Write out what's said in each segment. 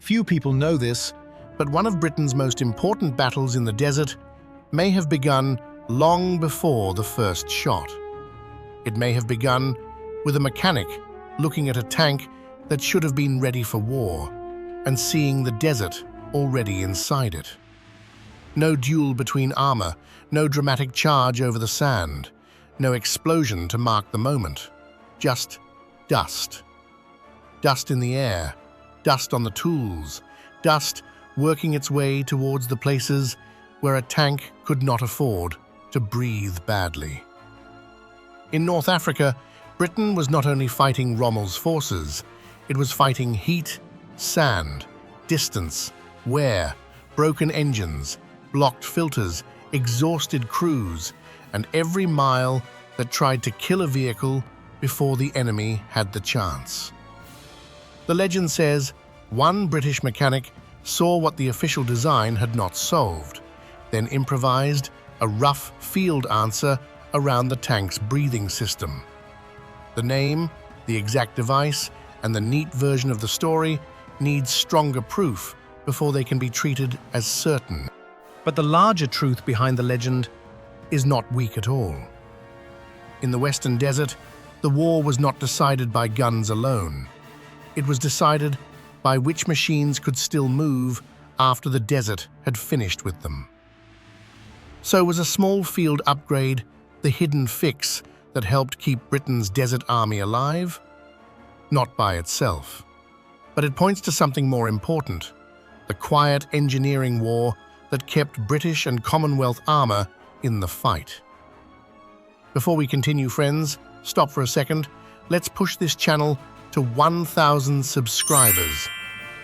Few people know this, but one of Britain's most important battles in the desert may have begun long before the first shot. It may have begun with a mechanic looking at a tank that should have been ready for war and seeing the desert already inside it. No duel between armor, no dramatic charge over the sand, no explosion to mark the moment, just dust. Dust in the air, dust on the tools, dust working its way towards the places where a tank could not afford to breathe badly. In North Africa, Britain was not only fighting Rommel's forces, it was fighting heat, sand, distance, wear, broken engines, blocked filters, exhausted crews, and every mile that tried to kill a vehicle before the enemy had the chance. The legend says one British mechanic saw what the official design had not solved, then improvised a rough field answer around the tank's breathing system. The name, the exact device, and the neat version of the story needs stronger proof before they can be treated as certain. But the larger truth behind the legend is not weak at all. In the Western Desert, the war was not decided by guns alone. It was decided by which machines could still move after the desert had finished with them. So was a small field upgrade the hidden fix that helped keep Britain's desert army alive? Not by itself. But it points to something more important, the quiet engineering war that kept British and Commonwealth armor in the fight. Before we continue, friends, stop for a second. Let's push this channel to 1,000 subscribers.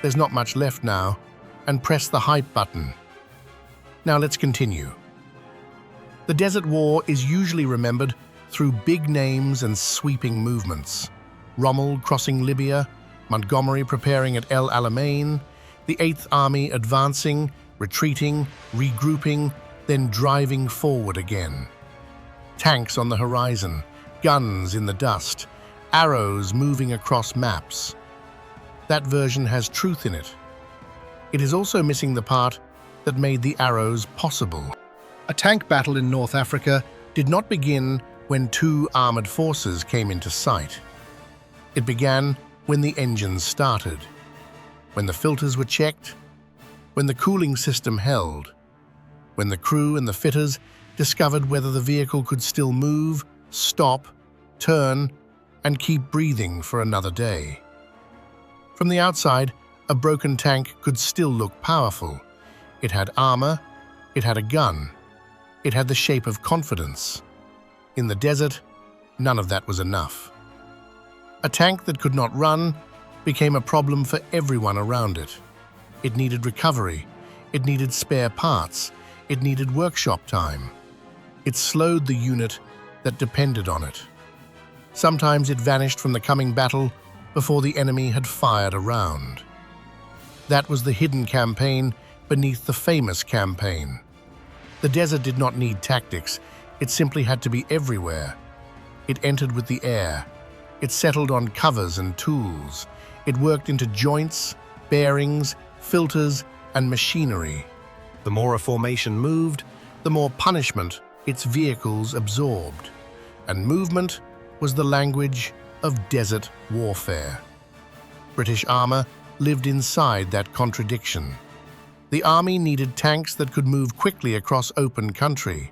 There's not much left now, and press the hype button. Now let's continue. The Desert War is usually remembered through big names and sweeping movements. Rommel crossing Libya, Montgomery preparing at El Alamein, the 8th Army advancing, retreating, regrouping, then driving forward again. Tanks on the horizon, guns in the dust, arrows moving across maps. That version has truth in it. It is also missing the part that made the arrows possible. A tank battle in North Africa did not begin when two armored forces came into sight. It began when the engines started, when the filters were checked, when the cooling system held, when the crew and the fitters discovered whether the vehicle could still move, stop, turn, and keep breathing for another day. From the outside, a broken tank could still look powerful. It had armor, it had a gun, it had the shape of confidence. In the desert, none of that was enough. A tank that could not run became a problem for everyone around it. It needed recovery, it needed spare parts, it needed workshop time. It slowed the unit that depended on it. Sometimes it vanished from the coming battle before the enemy had fired a round. That was the hidden campaign beneath the famous campaign. The desert did not need tactics, it simply had to be everywhere. It entered with the air. It settled on covers and tools. It worked into joints, bearings, filters, and machinery. The more a formation moved, the more punishment its vehicles absorbed. And movement was the language of desert warfare. British armor lived inside that contradiction. The army needed tanks that could move quickly across open country.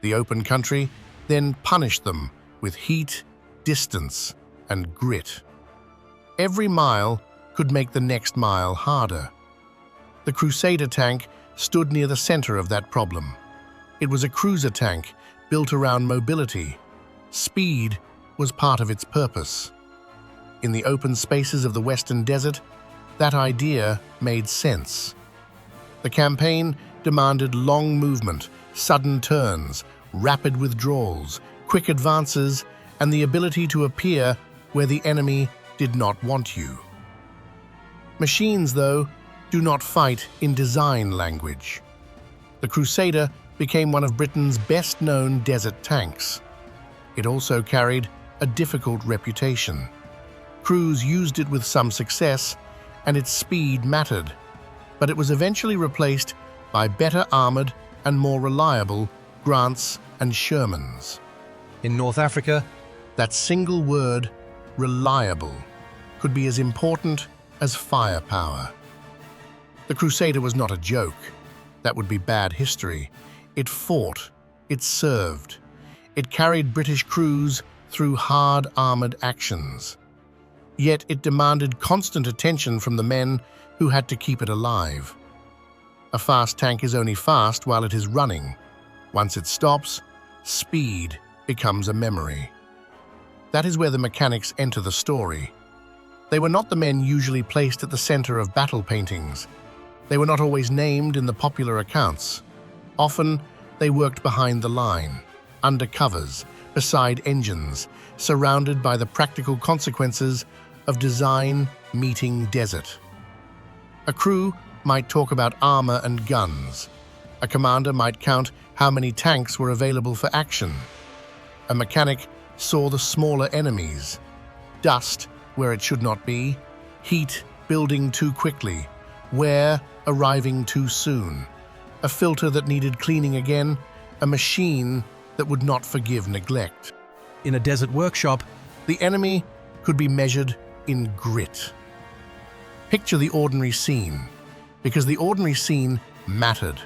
The open country then punished them with heat, distance, and grit. Every mile could make the next mile harder. The Crusader tank stood near the center of that problem. It was a cruiser tank built around mobility. Speed was part of its purpose. In the open spaces of the Western Desert, that idea made sense. The campaign demanded long movement, sudden turns, rapid withdrawals, quick advances, and the ability to appear where the enemy did not want you. Machines, though, do not fight in design language. The Crusader became one of Britain's best-known desert tanks. It also carried a difficult reputation. Crews used it with some success, and its speed mattered, but it was eventually replaced by better armored and more reliable Grants and Shermans. In North Africa, That single word, reliable, could be as important as firepower. The Crusader was not a joke. That would be bad history. It fought, it served, it carried British crews through hard armored actions. Yet it demanded constant attention from the men who had to keep it alive. A fast tank is only fast while it is running. Once it stops, speed becomes a memory. That is where the mechanics enter the story. They were not the men usually placed at the center of battle paintings. They were not always named in the popular accounts. Often, they worked behind the line, under covers, beside engines, surrounded by the practical consequences of design meeting desert. A crew might talk about armor and guns. A commander might count how many tanks were available for action. A mechanic saw the smaller enemies, dust where it should not be, heat building too quickly, wear arriving too soon, a filter that needed cleaning again, a machine that would not forgive neglect. in a desert workshop, The enemy could be measured in grit. Picture the ordinary scene, because the ordinary scene mattered.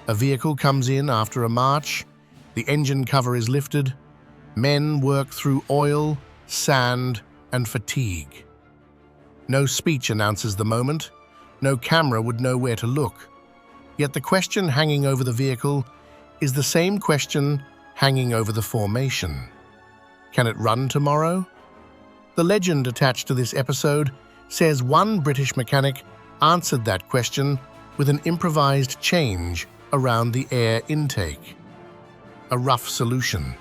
A vehicle comes in after a march, the engine cover is lifted, men work through oil, sand, and fatigue. No speech announces the moment, no camera would know where to look. Yet the question hanging over the vehicle is the same question hanging over the formation. Can it run tomorrow? The legend attached to this episode says one British mechanic answered that question with an improvised change around the air intake. A rough solution,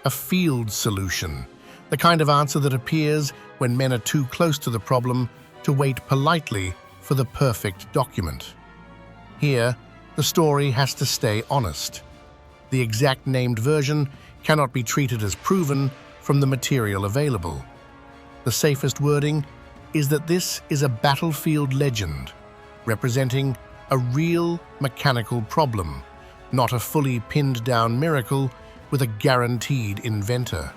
a field solution, the kind of answer that appears when men are too close to the problem to wait politely for the perfect document. Here, the story has to stay honest. The exact named version cannot be treated as proven from the material available. The safest wording is that this is a battlefield legend, representing a real mechanical problem, not a fully pinned down miracle with a guaranteed inventor.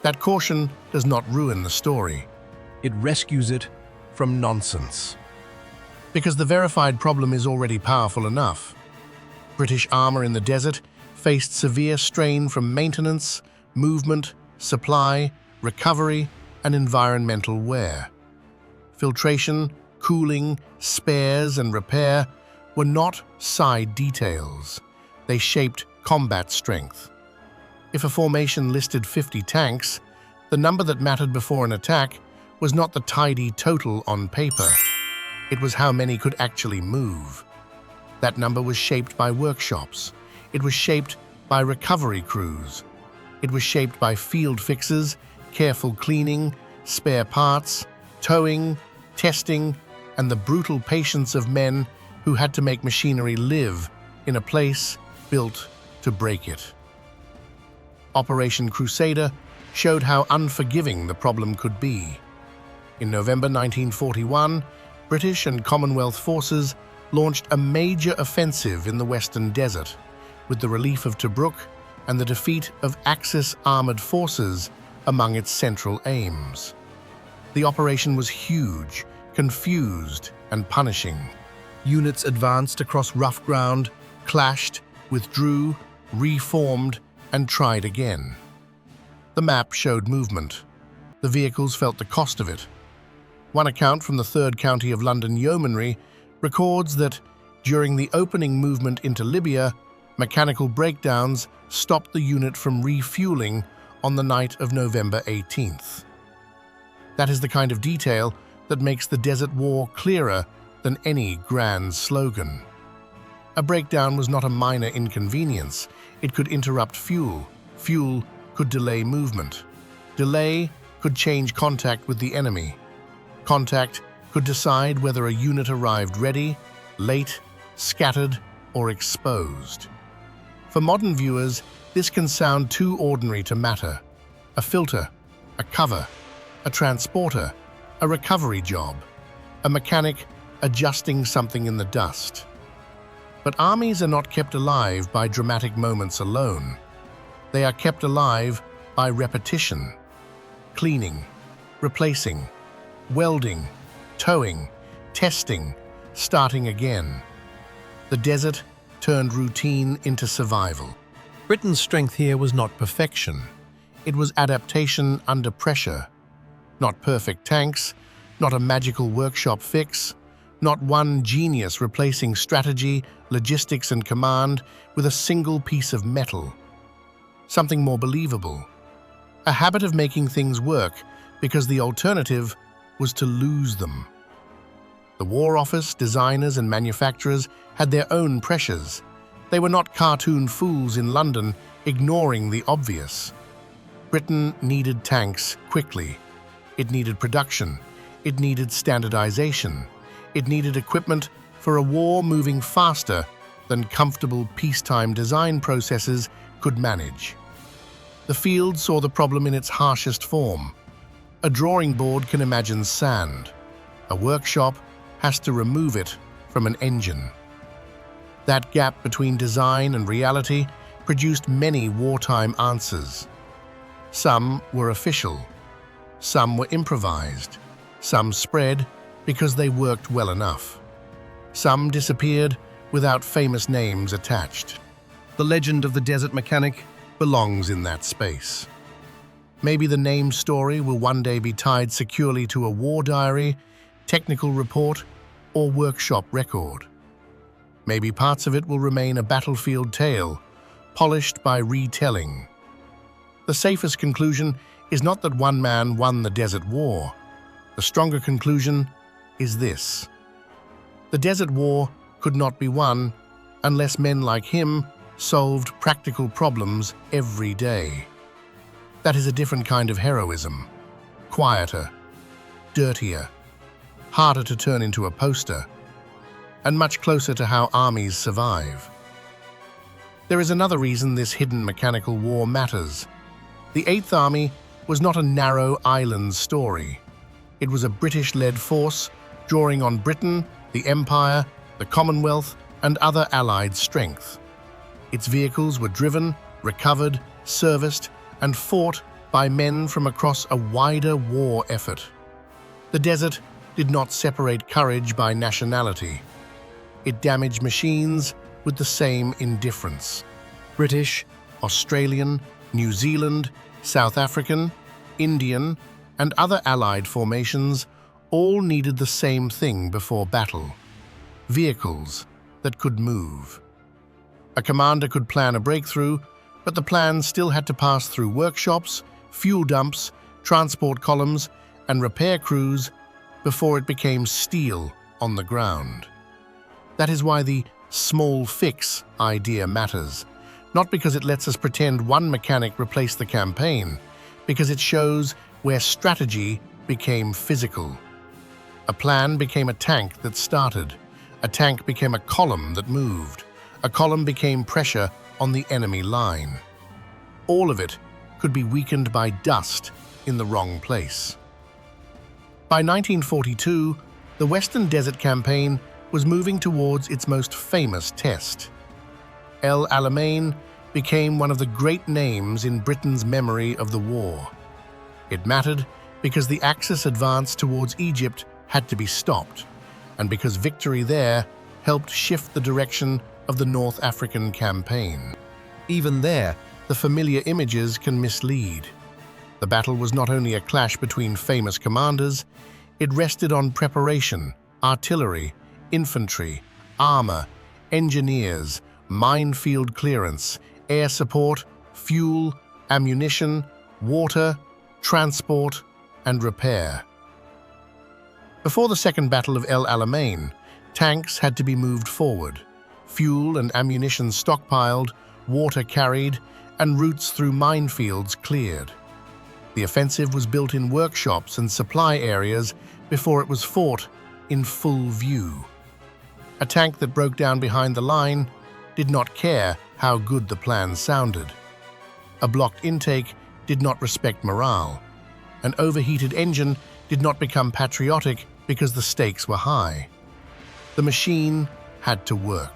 That caution does not ruin the story. it rescues it from nonsense. Because the verified problem is already powerful enough. British armor in the desert faced severe strain from maintenance, movement, supply, recovery, and environmental wear. Filtration, cooling, spares, and repair were not side details. They shaped combat strength. If a formation listed 50 tanks, the number that mattered before an attack was not the tidy total on paper. It was how many could actually move. That number was shaped by workshops. It was shaped by recovery crews. It was shaped by field fixes, careful cleaning, spare parts, towing, testing, and the brutal patience of men who had to make machinery live in a place built to break it. Operation Crusader showed how unforgiving the problem could be. In November 1941, British and Commonwealth forces launched a major offensive in the Western Desert, with the relief of Tobruk and the defeat of Axis armored forces among its central aims. The operation was huge, confused, and punishing. Units advanced across rough ground, clashed, withdrew, reformed, and tried again. The map showed movement. The vehicles felt the cost of it. One account from the 3rd County of London Yeomanry records that during the opening movement into Libya, mechanical breakdowns stopped the unit from refueling on the night of November 18th. That is the kind of detail that makes the Desert War clearer than any grand slogan. A breakdown was not a minor inconvenience. It could interrupt fuel. Fuel could delay movement. Delay could change contact with the enemy. Contact could decide whether a unit arrived ready, late, scattered, or exposed. For modern viewers, this can sound too ordinary to matter. A filter, a cover, a transporter, a recovery job. a mechanic adjusting something in the dust. But armies are not kept alive by dramatic moments alone. They are kept alive by repetition, cleaning, replacing, welding, towing, testing, starting again. The desert turned routine into survival. Britain's strength here was not perfection. It was adaptation under pressure. Not perfect tanks, not a magical workshop fix, not one genius replacing strategy, logistics, and command with a single piece of metal. Something more believable. A habit of making things work because the alternative was to lose them. The War Office, designers, and manufacturers had their own pressures. They were not cartoon fools in London ignoring the obvious. Britain needed tanks quickly. It needed production. It needed standardization. It needed equipment for a war moving faster than comfortable peacetime design processes could manage. The field saw the problem in its harshest form. A drawing board can imagine sand. A workshop has to remove it from an engine. That gap between design and reality produced many wartime answers. Some were official. Some were improvised. Some spread because they worked well enough. Some disappeared without famous names attached. The legend of the desert mechanic belongs in that space. Maybe the name story will one day be tied securely to a war diary, technical report, or workshop record. Maybe parts of it will remain a battlefield tale, polished by retelling. The safest conclusion is not that one man won the Desert War. The stronger conclusion is this: the Desert War could not be won unless men like him solved practical problems every day. That is a different kind of heroism. Quieter, dirtier, harder to turn into a poster, and much closer to how armies survive. There is another reason this hidden mechanical war matters. The Eighth Army was not a narrow island story. It was a British-led force drawing on Britain, the Empire, the Commonwealth, and other Allied strength. Its vehicles were driven, recovered, serviced, and fought by men from across a wider war effort. The desert did not separate courage by nationality. It damaged machines with the same indifference. British, Australian, New Zealand, South African, Indian, and other Allied formations all needed the same thing before battle: vehicles that could move. A commander could plan a breakthrough, but the plan still had to pass through workshops, fuel dumps, transport columns, and repair crews before it became steel on the ground. That is why the small fix idea matters, not because it lets us pretend one mechanic replaced the campaign, because it shows where strategy became physical. A plan became a tank that started. A tank became a column that moved. A column became pressure on the enemy line. All of it could be weakened by dust in the wrong place. By 1942, the Western Desert Campaign was moving towards its most famous test. El Alamein became one of the great names in Britain's memory of the war. It mattered because the Axis advance towards Egypt had to be stopped, and because victory there helped shift the direction of the North African campaign. Even there, the familiar images can mislead. The battle was not only a clash between famous commanders, it rested on preparation, artillery, infantry, armor, engineers, minefield clearance, air support, fuel, ammunition, water, transport, and repair. Before the Second Battle of El Alamein, tanks had to be moved forward, fuel and ammunition stockpiled, water carried, and routes through minefields cleared. The offensive was built in workshops and supply areas before it was fought in full view. A tank that broke down behind the line did not care how good the plan sounded. A blocked intake did not respect morale. An overheated engine did not become patriotic because the stakes were high. The machine had to work.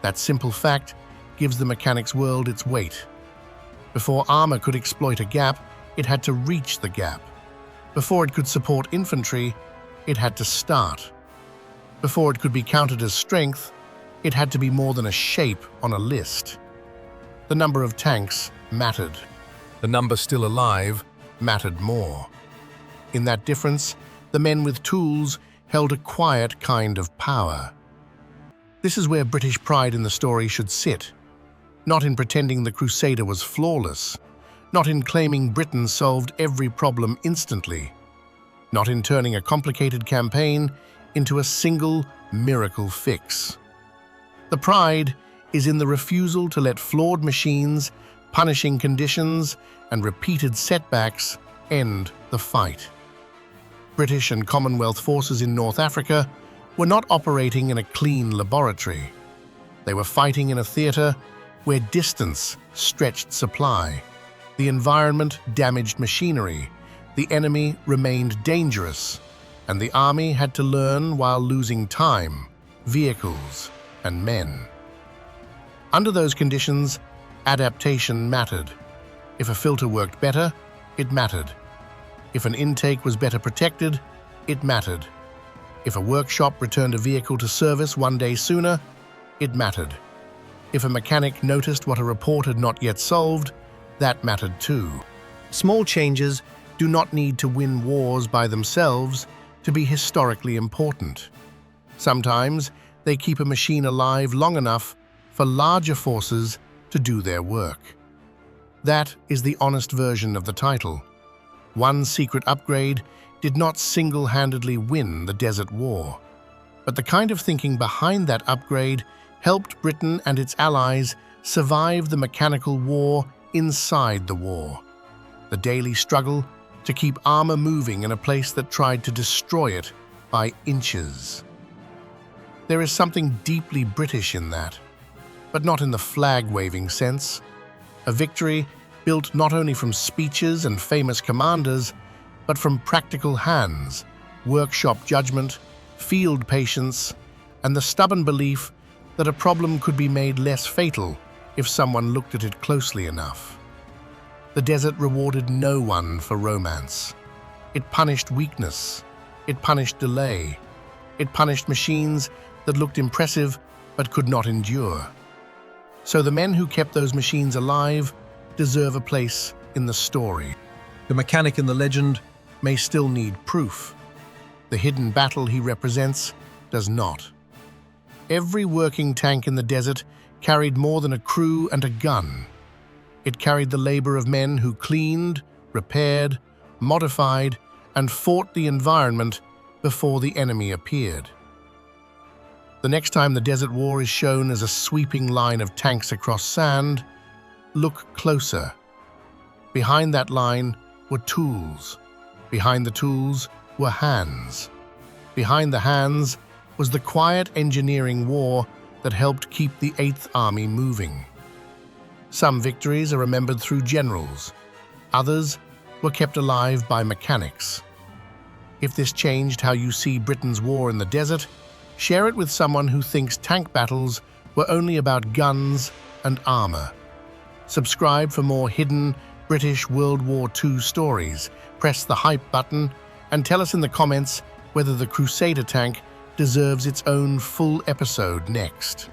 That simple fact gives the mechanic's world its weight. Before armor could exploit a gap, it had to reach the gap. Before it could support infantry, it had to start. Before it could be counted as strength, it had to be more than a shape on a list. The number of tanks mattered. The number still alive mattered more. In that difference, the men with tools held a quiet kind of power. This is where British pride in the story should sit. Not in pretending the Crusader was flawless, not in claiming Britain solved every problem instantly, not in turning a complicated campaign into a single miracle fix. The pride is in the refusal to let flawed machines, punishing conditions, and repeated setbacks end the fight. British and Commonwealth forces in North Africa were not operating in a clean laboratory. They were fighting in a theatre where distance stretched supply. The environment damaged machinery, the enemy remained dangerous, and the army had to learn while losing time, vehicles, and men. Under those conditions, adaptation mattered. If a filter worked better, it mattered. If an intake was better protected, it mattered. If a workshop returned a vehicle to service one day sooner, it mattered. If a mechanic noticed what a report had not yet solved, that mattered too. Small changes do not need to win wars by themselves to be historically important. Sometimes they keep a machine alive long enough for larger forces to do their work. That is the honest version of the title. One secret upgrade did not single-handedly win the Desert War, but the kind of thinking behind that upgrade helped Britain and its allies survive the mechanical war inside the war, the daily struggle to keep armor moving in a place that tried to destroy it by inches. There is something deeply British in that, but not in the flag-waving sense. A victory built not only from speeches and famous commanders, but from practical hands, workshop judgment, field patience, and the stubborn belief that a problem could be made less fatal if someone looked at it closely enough. The desert rewarded no one for romance. It punished weakness. It punished delay. It punished machines that looked impressive but could not endure. So the men who kept those machines alive deserve a place in the story. The mechanic in the legend may still need proof. The hidden battle he represents does not. Every working tank in the desert carried more than a crew and a gun. It carried the labor of men who cleaned, repaired, modified, and fought the environment before the enemy appeared. The next time the Desert War is shown as a sweeping line of tanks across sand, look closer. Behind that line were tools. Behind the tools were hands. Behind the hands was the quiet engineering war that helped keep the Eighth Army moving. Some victories are remembered through generals. Others were kept alive by mechanics. If this changed how you see Britain's war in the desert, share it with someone who thinks tank battles were only about guns and armor. Subscribe for more hidden British World War II stories. Press the hype button and tell us in the comments whether the Crusader tank deserves its own full episode next.